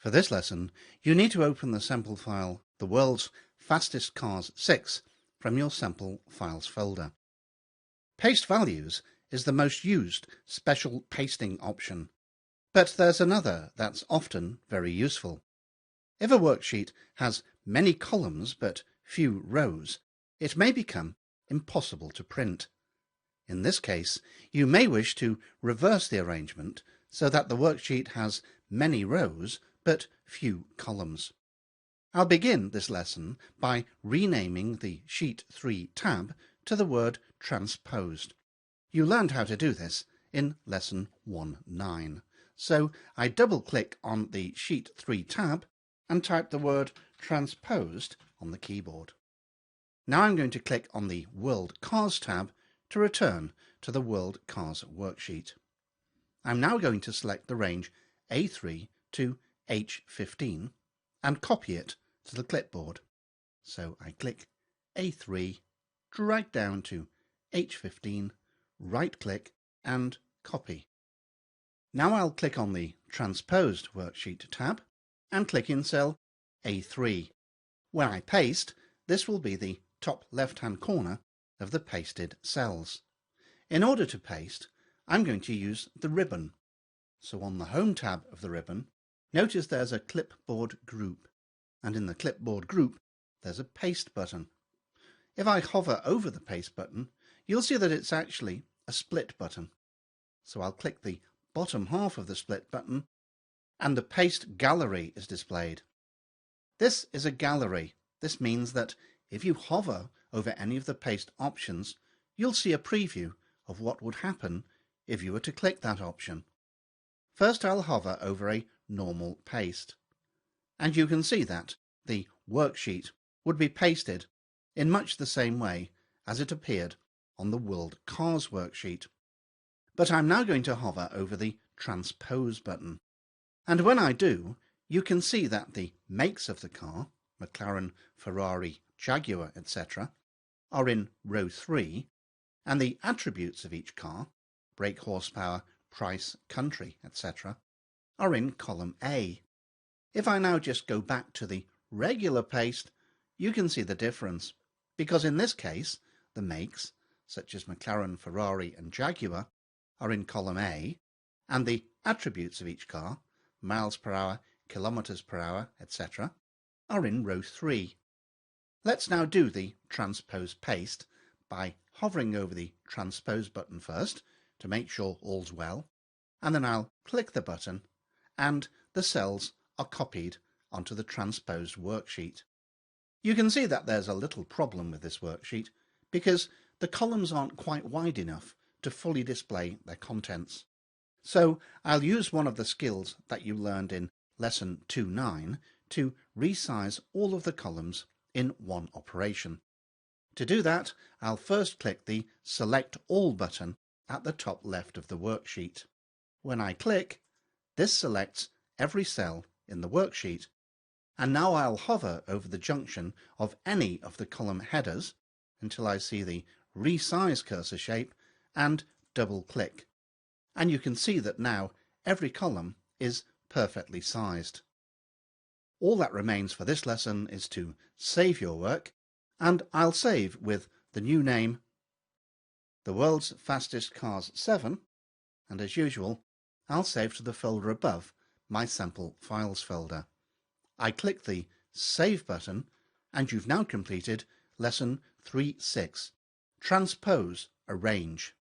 For this lesson, you need to open the sample file, The World's Fastest Cars 6, from your sample files folder. Paste values is the most used special pasting option, but there's another that's often very useful. If a worksheet has many columns but few rows, it may become impossible to print. In this case, you may wish to reverse the arrangement so that the worksheet has many rows but few columns. I'll begin this lesson by renaming the Sheet 3 tab to the word transposed. You learned how to do this in Lesson 1.9. So I double-click on the Sheet 3 tab and type the word transposed on the keyboard. Now I'm going to click on the World Cars tab to return to the World Cars worksheet. I'm now going to select the range A3 to H15 and copy it to the clipboard. So I click A3, drag down to H15, right-click and copy. Now I'll click on the Transposed Worksheet tab and click in cell A3. When I paste, this will be the top left-hand corner of the pasted cells. In order to paste, I'm going to use the ribbon. So on the Home tab of the ribbon, notice there's a clipboard group, and in the clipboard group there's a paste button. If I hover over the paste button, you'll see that it's actually a split button. So I'll click the bottom half of the split button and the paste gallery is displayed. This is a gallery. This means that if you hover over any of the paste options, you'll see a preview of what would happen if you were to click that option. First I'll hover over a normal paste, and you can see that the worksheet would be pasted in much the same way as it appeared on the World Cars worksheet. But I'm now going to hover over the Transpose button, and when I do, you can see that the makes of the car, McLaren, Ferrari, Jaguar, etc., are in row 3, and the attributes of each car, brake horsepower, price, country, etc., are in column A. If I now just go back to the regular paste, you can see the difference, because in this case, the makes, such as McLaren, Ferrari and Jaguar, are in column A, and the attributes of each car, miles per hour, kilometers per hour, etc., are in row 3. Let's now do the transpose paste by hovering over the transpose button first to make sure all's well, and then I'll click the button and the cells are copied onto the transposed worksheet. You can see that there's a little problem with this worksheet because the columns aren't quite wide enough to fully display their contents. So I'll use one of the skills that you learned in Lesson 2.9 to resize all of the columns in one operation. To do that, I'll first click the Select All button at the top left of the worksheet. When I click, this selects every cell in the worksheet, and now I'll hover over the junction of any of the column headers until I see the Resize cursor shape and double-click. And you can see that now every column is perfectly sized. All that remains for this lesson is to save your work, and I'll save with the new name, The World's Fastest Cars 7, and as usual, I'll save to the folder above, my sample files folder. I click the Save button, and you've now completed Lesson 3.6, Transpose a Range.